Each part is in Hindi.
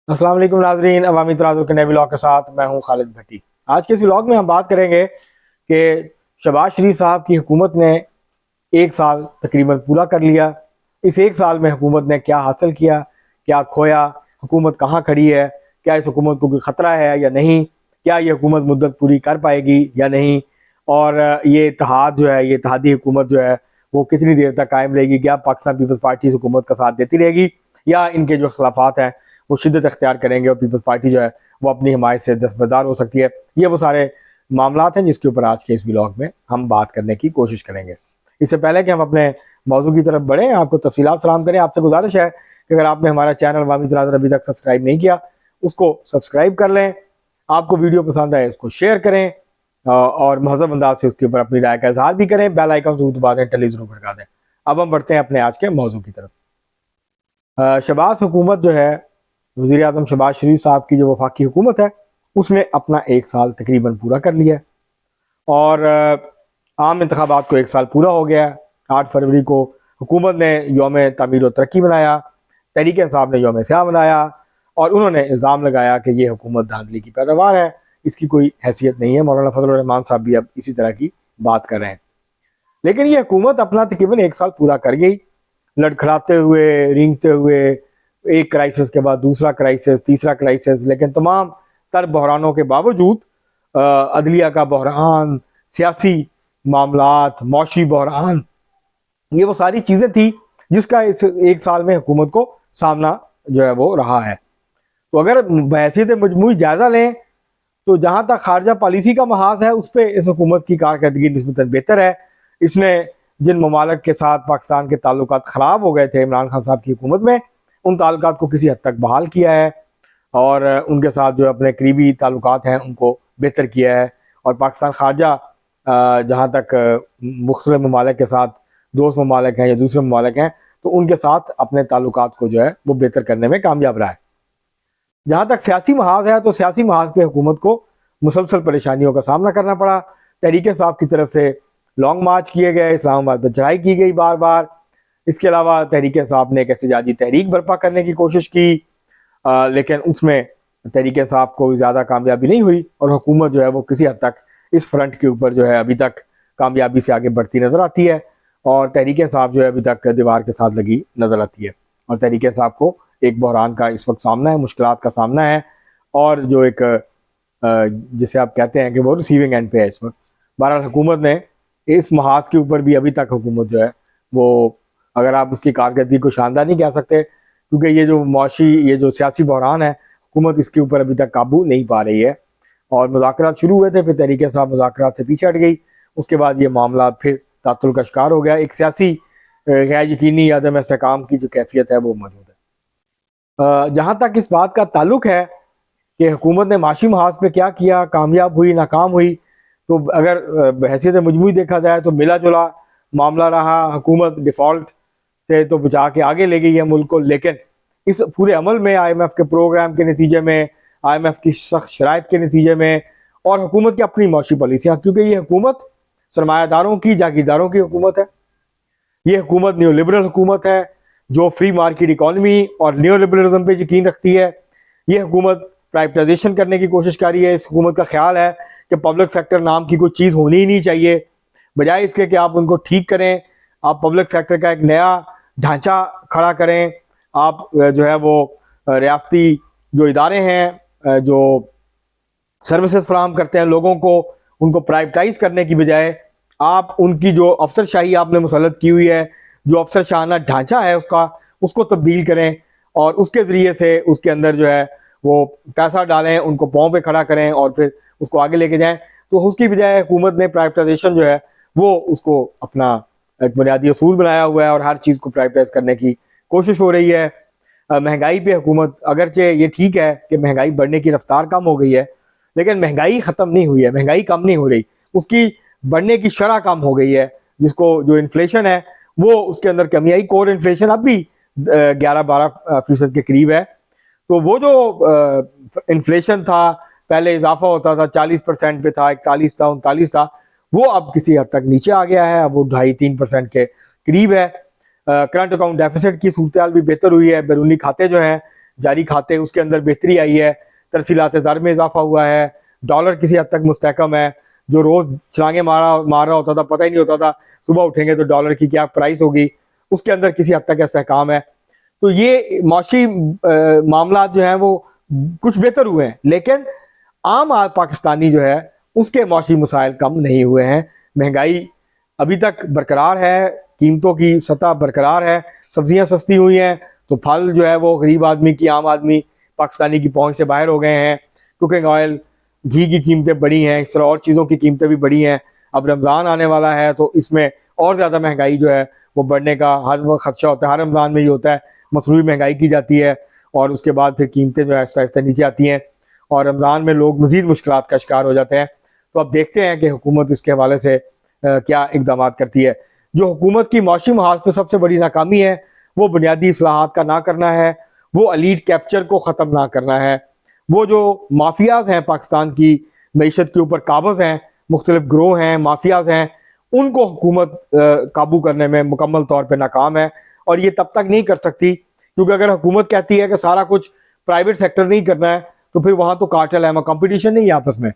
अस्सलाम वालेकुम नाजरीन, अवामी तराजुल के नए व्लॉग के साथ मैं हूं खालिद भट्टी। आज के इस व्लॉग में हम बात करेंगे कि शहबाज शरीफ साहब की हुकूमत ने एक साल तकरीबन पूरा कर लिया। इस एक साल में हुकूमत ने क्या हासिल किया, क्या खोया, हुकूमत कहाँ खड़ी है, क्या इस हुकूमत को कोई ख़तरा है या नहीं, क्या ये हुकूमत मुद्दत पूरी कर पाएगी या नहीं, और ये इत्तेहाद जो है, ये इत्तेहादी हुकूमत जो है वो कितनी देर तक कायम रहेगी। क्या पाकिस्तान पीपल्स पार्टी इस हुकूमत का साथ देती रहेगी या इनके जो खिलाफात हैं वो शिद्दत अख्तियार करेंगे और पीपल्स पार्टी जो है वो अपनी हिमायत से दस्तबरदार हो सकती है। ये वो सारे मामला हैं जिसके ऊपर आज के इस व्लॉग में हम बात करने की कोशिश करेंगे। इससे पहले कि हम अपने मौजू की तरफ बढ़ें, आपको तफसीलात फराहम करें, आपसे गुजारिश है कि अगर आपने हमारा चैनल अवामी तनाज़ुर अभी तक सब्सक्राइब नहीं किया उसको सब्सक्राइब कर लें। आपको वीडियो पसंद आए उसको शेयर करें और महज़ब अंदाज से उसके ऊपर अपनी राय का इजहार भी करें। बेल आइकन जरूर दबा दें, टली जरूर भड़का दें। अब हम बढ़ते हैं अपने आज के मौजू की तरफ। शहबाज हुकूमत जो है, वज़ीर आज़म शहबाज शरीफ साहब की जो वफाकी हुकूमत है उसने अपना एक साल तकरीबन पूरा कर लिया और आम इंतखाबात को एक साल पूरा हो गया। 8 फरवरी को हुकूमत ने यौम तामीर व तरक्की मनाया, तहरीक इंसाफ ने यौम स्याह मनाया और उन्होंने इल्ज़ाम लगाया कि ये हुकूमत धांधली की पैदावार है, इसकी कोई हैसियत नहीं है। मौलाना फजल रहमान साहब भी अब इसी तरह की बात कर रहे हैं। लेकिन ये हुकूमत अपना तकरीबन एक साल पूरा कर गई, लड़खड़ाते हुए, रेंगते हुए, एक क्राइसिस के बाद दूसरा क्राइसिस, तीसरा क्राइसिस, लेकिन तमाम तर बहरानों के बावजूद अदलिया का बहरान, सियासी मामलात, मौशी बहरान, ये वो सारी चीज़ें थी जिसका इस एक साल में हुकूमत को सामना जो है वो रहा है। तो अगर बहसीत मजमूई जायज़ा लें तो जहाँ तक खारजा पॉलिसी का महाज है उस पर इस हुकूमत की कारकर्दगी निस्बतन बेहतर है। इसने जिन ममालिक के साथ पाकिस्तान के ताल्लुकात ख़राब हो गए थे इमरान खान साहब की हुकूमत में, उन ताल्लुकात को किसी हद तक बहाल किया है और उनके साथ जो अपने करीबी ताल्लुकात हैं उनको बेहतर किया है। और पाकिस्तान खारजा जहाँ तक मुख्तलिफ ममालिक के साथ दोस्त ममालिक हैं या दूसरे ममालिक हैं तो उनके साथ अपने ताल्लुकात को जो है वो बेहतर करने में कामयाब रहा है। जहाँ तक सियासी महाज है तो सियासी महाज पे हुकूमत को मुसलसल परेशानियों का सामना करना पड़ा। तहरीक इंसाफ की तरफ से लॉन्ग मार्च किए गए, इस्लामाबाद पर चढ़ाई की गई बार बार। इसके अलावा तहरीक इंसाफ ने एक एहतजाजी तहरीक बर्पा करने की कोशिश की, लेकिन उसमें तहरीक इंसाफ को ज़्यादा कामयाबी नहीं हुई और हुकूमत जो है वो किसी हद तक इस फ्रंट के ऊपर जो है अभी तक कामयाबी से आगे बढ़ती नज़र आती है और तहरीक इंसाफ जो है अभी तक दीवार के साथ लगी नज़र आती है। और तहरीक इंसाफ को एक बहरान का इस वक्त सामना है, मुश्किलात का सामना है और जो एक जिसे आप कहते हैं कि वो रिसीविंग एंड पे है इस वक्त। बहरहाल हुकूमत ने इस महाज के ऊपर भी अभी तक हुकूमत जो है वो, अगर आप उसकी कारकर्दगी को शानदार नहीं कह सकते क्योंकि ये जो मौशी, ये जो सियासी बहरान है, हुकूमत इसके ऊपर अभी तक काबू नहीं पा रही है। और मुज़ाकरात शुरू हुए थे, फिर तहरीक इंसाफ मुज़ाकरात से पीछे हट गई, उसके बाद ये मामला फिर तातुल का शिकार हो गया। एक सियासी गैर यकीनी अदम इस्तेहकाम की जो कैफियत है वो मौजूद है। जहाँ तक इस बात का ताल्लुक है कि हुकूमत ने माशी महाज पे क्या किया, कामयाब हुई, नाकाम हुई, तो अगर बहसीत मजमूई देखा जाए तो मिला जुला मामला रहा। हुकूमत डिफ़ॉल्ट से तो बचा के आगे ले गई है मुल्क को, लेकिन इस पूरे अमल में IMF के प्रोग्राम के नतीजे में, IMF की सख्त शराइत के नतीजे में और हुकूमत की अपनी मौशी पॉलिसियाँ, क्योंकि ये हुकूमत सरमायादारों की, जागीरदारों की हुकूमत है। ये हुकूमत न्यू लिबरल हुकूमत है जो फ्री मार्केट इकॉनमी और न्यू लिबरलिज्म पे यकीन रखती है। ये हुकूमत प्राइवेटाइजेशन करने की कोशिश कर रही है। इस हुकूमत का ख्याल है कि पब्लिक सेक्टर नाम की कोई चीज़ होनी ही नहीं चाहिए, बजाय इसके कि आप उनको ठीक करें, आप पब्लिक सेक्टर का एक नया ढांचा खड़ा करें। आप जो है वो रियासती जो इदारे हैं जो सर्विसेज फराहम करते हैं लोगों को, उनको प्राइवेटाइज करने की बजाय आप उनकी जो अफसरशाही आपने मुसल्लत की हुई है, जो अफसरशाहाना ढांचा है उसको तब्दील करें और उसके ज़रिए से उसके अंदर जो है वो पैसा डालें, उनको पाँव पे खड़ा करें और फिर उसको आगे लेके जाएं। तो उसकी बजाय हुकूमत ने प्राइवेटाइजेशन जो है वो उसको अपना एक बुनियादी असूल बनाया हुआ है और हर चीज़ को प्राइवेटाइज करने की कोशिश हो रही है। महंगाई पे हुकूमत, अगरचे ये ठीक है कि महंगाई बढ़ने की रफ्तार कम हो गई है, लेकिन महंगाई ख़त्म नहीं हुई है, महंगाई कम नहीं हो रही, उसकी बढ़ने की शरह कम हो गई है। जिसको जो इन्फ्लेशन है वो उसके अंदर कमी आई। कोर इन्फ्लेशन अब भी 11-12% के करीब है। तो वो जो इन्फ्लेशन था, पहले इजाफा होता था 40% पे था, 41 था, 39 था, वो अब किसी हद तक नीचे आ गया है, अब वो 2.5-3% के करीब है। करंट अकाउंट डेफिसिट की सूरत भी बेहतर हुई है, बैरूनी खाते जो हैं जारी खाते उसके अंदर बेहतरी आई है, तरसीलात ज़र में इजाफा हुआ है, डॉलर किसी हद तक मुस्तहकम है। जो रोज़ छलांगे मार रहा होता था, पता ही नहीं होता था सुबह उठेंगे तो डॉलर की क्या प्राइस होगी, उसके अंदर किसी हद तक इस्तेहकाम है। तो ये माशी मामला जो हैं वो कुछ बेहतर हुए हैं, लेकिन आम पाकिस्तानी जो है उसके माशी मसाइल कम नहीं हुए हैं। महंगाई अभी तक बरकरार है, कीमतों की सतह बरकरार है, सब्जियां सस्ती हुई हैं तो फल जो है वो गरीब आदमी की, आम आदमी पाकिस्तानी की पहुंच से बाहर हो गए हैं। कुकिंग ऑयल, घी की कीमतें बढ़ी हैं, इस तरह और चीज़ों की कीमतें भी बढ़ी हैं। अब रमज़ान आने वाला है तो इसमें और ज़्यादा महंगाई जो है वो बढ़ने का हर वक्त खदशा होता है। हर रमज़ान में ही होता है, मसरूफ़ी महंगाई की जाती है और उसके बाद फिर कीमतें जो है आहिस्ता आहिस्ता नीचे आती हैं और रमज़ान में लोग मज़ीद मुश्किलात का शिकार हो जाते हैं। तो अब देखते हैं कि हुकूमत इसके हवाले से क्या इक़दाम करती है। जो हुकूमत की माशी महाज पर सबसे बड़ी नाकामी है वो बुनियादी इस्लाहात का ना करना है, वो एलीट कैप्चर को ख़त्म ना करना है। वो जो माफियाज हैं पाकिस्तान की मईशत के ऊपर काबज़ हैं, मुख्तलिफ ग्रोह हैं, माफियाज हैं, उनको हुकूमत काबू करने में मुकम्मल तौर पर नाकाम है। और ये तब तक नहीं कर सकती क्योंकि अगर हुकूमत कहती है कि सारा कुछ प्राइवेट सेक्टर नहीं करना है तो फिर वहाँ तो कार्टेल है, कंपटीशन नहीं है आपस में।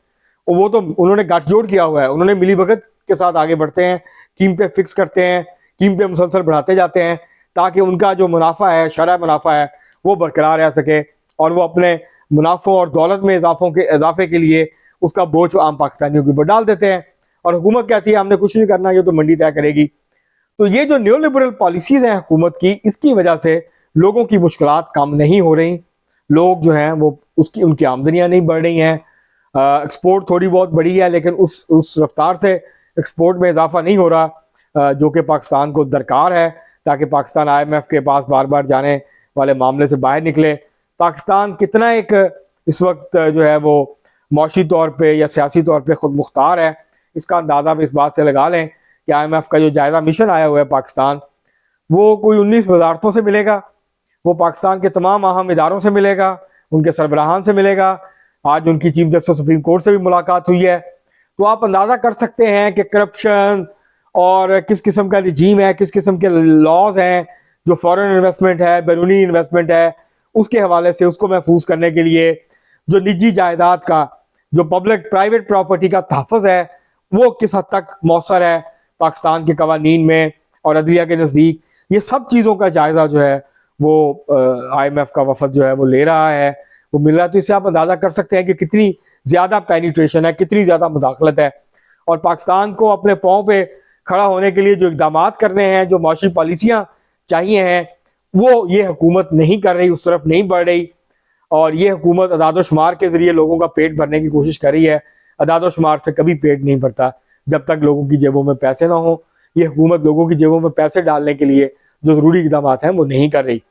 और वो तो उन्होंने गठजोड़ किया हुआ है, उन्होंने मिलीभगत के साथ आगे बढ़ते हैं, कीमतें फिक्स करते हैं, कीमतें मुसलसल बढ़ाते जाते हैं ताकि उनका जो मुनाफा है, शरह मुनाफा है, वो बरकरार रह सके और वो अपने मुनाफों और दौलत में इजाफे के लिए उसका बोझ आम पाकिस्तानियों के ऊपर डाल देते हैं। और हुकूमत कहती है हमने कुछ नहीं करना, ये तो मंडी तय करेगी। तो ये जो न्यू लिबरल पॉलिसीज हैं हुकूमत की, इसकी वजह से लोगों की मुश्किलात कम नहीं हो रही। लोग जो हैं वो उनकी आमदनियां नहीं बढ़ रही हैं। एक्सपोर्ट थोड़ी बहुत बढ़ी है लेकिन उस रफ्तार से एक्सपोर्ट में इजाफा नहीं हो रहा जो कि पाकिस्तान को दरकार है ताकि पाकिस्तान IMF के पास बार बार जाने वाले मामले से बाहर निकले। पाकिस्तान कितना एक इस वक्त जो है वो मौशी तौर पे या सियासी तौर पे खुद मुख्तार है, इसका अंदाज़ा आप इस बात से लगा लें कि IMF का जो जायज़ा मिशन आया हुआ है पाकिस्तान, वो कोई 19 वजारतों से मिलेगा, वो पाकिस्तान के तमाम अहम इदारों से मिलेगा, उनके सरबराहान से मिलेगा। आज उनकी चीफ जस्टिस सुप्रीम कोर्ट से भी मुलाकात हुई है। तो आप अंदाज़ा कर सकते हैं कि करप्शन और किस किस्म का रजीम है, किस किस्म के लॉज हैं, जो फॉरेन इन्वेस्टमेंट है, बैरूनी इन्वेस्टमेंट है, उसके हवाले से उसको महफूज करने के लिए जो निजी जायदाद का, जो पब्लिक प्राइवेट प्रॉपर्टी का तहफ़्फ़ुज़ है, वो किस हद तक मौसर है पाकिस्तान के कवानीन में और अदलिया के नज़दीक। ये सब चीज़ों का जायज़ा जो है वो IMF का वफद जो है वो ले रहा है, वो मिल रहा है। तो इससे आप अंदाज़ा कर सकते हैं कि कितनी ज़्यादा पेनिट्रेशन है, कितनी ज़्यादा मुदाखलत है। और पाकिस्तान को अपने पाँव पे खड़ा होने के लिए जो इक़दाम करने हैं, जो माशी पॉलिसियाँ चाहिए हैं, वो ये हुकूमत नहीं कर रही, उस तरफ नहीं बढ़ रही। और ये हुकूमत अदाद-ओ-शुमार के ज़रिए लोगों का पेट भरने की कोशिश कर रही है। अदाद-ओ-शुमार से कभी पेट नहीं भरता जब तक लोगों की जेबों में पैसे ना हो। ये हुकूमत लोगों की जेबों में पैसे डालने के लिए जो ज़रूरी इक़दाम हैं वो नहीं कर रही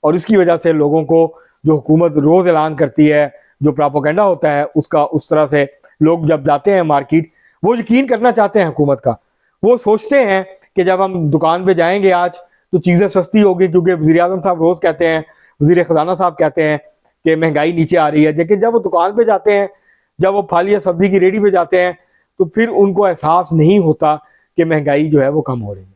और इसकी वजह से लोगों को जो हुकूमत रोज़ ऐलान करती है, जो प्रोपेगेंडा होता है उसका, उस तरह से लोग जब जाते हैं मार्केट, वो यकीन करना चाहते हैं हुकूमत का। वो सोचते हैं कि जब हम दुकान पे जाएंगे आज तो चीज़ें सस्ती होगी, क्योंकि वज़ीर-ए-आज़म साहब रोज़ कहते हैं, वज़ीर ख़ज़ाना साहब कहते हैं कि महंगाई नीचे आ रही है। लेकिन जब वो दुकान पे जाते हैं, जब वो फल या सब्ज़ी की रेडी पे जाते हैं, तो फिर उनको एहसास नहीं होता कि महंगाई जो है वो कम हो रही है।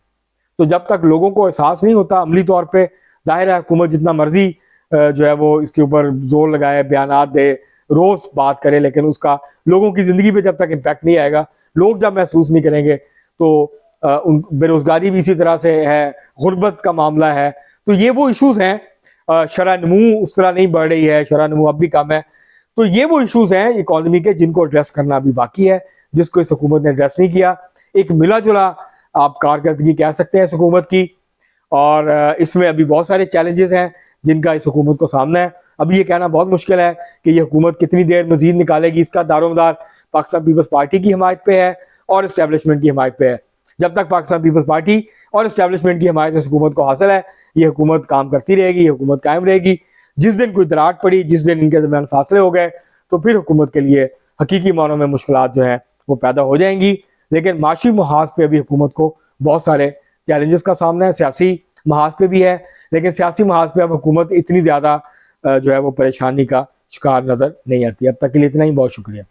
तो जब तक लोगों को एहसास नहीं होता अमली तौर पे, ज़ाहिर है हुकूमत जितना मर्जी जो है वो इसके ऊपर जोर लगाए, बयानात दे, रोज़ बात करे, लेकिन उसका लोगों की ज़िंदगी पे जब तक इम्पैक्ट नहीं आएगा, लोग जब महसूस नहीं करेंगे, तो बेरोज़गारी भी इसी तरह से है, गुर्बत का मामला है। तो ये वो इशूज़ हैं। शरह नमू उस तरह नहीं बढ़ रही है, शरह नमू अब भी कम है। तो ये वो इशूज़ हैं इकॉनमी के जिनको एड्रेस करना अभी बाकी है, जिसको इस हुकूमत ने एड्रेस नहीं किया। एक मिला जुला आप कारकर्दगी कह सकते हैं इस हुकूमत की, और इसमें अभी बहुत सारे चैलेंजेस हैं जिनका इस हुकूमत को सामना है। अभी ये कहना बहुत मुश्किल है कि ये हुकूमत कितनी देर मजीद निकालेगी। इसका दारोमदार पाकिस्तान पीपल्स पार्टी की हिमायत पे है और इस्टेब्लिशमेंट की हिमायत पे है। जब तक पाकिस्तान पीपल्स पार्टी और इस्टेब्लिशमेंट की हिमायत इस हुकूमत को हासिल है, ये हुकूमत काम करती रहेगी, ये हुकूमत कायम रहेगी। जिस दिन कोई दरार पड़ी, जिस दिन इनके दरमियान फासले हो गए, तो फिर हुकूमत के लिए हकीकी मानों में मुश्किलात जो हैं वो पैदा हो जाएंगी। लेकिन माशी महाज पे अभी हुकूमत को बहुत सारे चैलेंजेस का सामना है, सियासी महाज पे भी है, लेकिन सियासी महाज पे अब हुकूमत इतनी ज़्यादा जो है वो परेशानी का शिकार नज़र नहीं आती। अब तक के लिए इतना ही, बहुत शुक्रिया।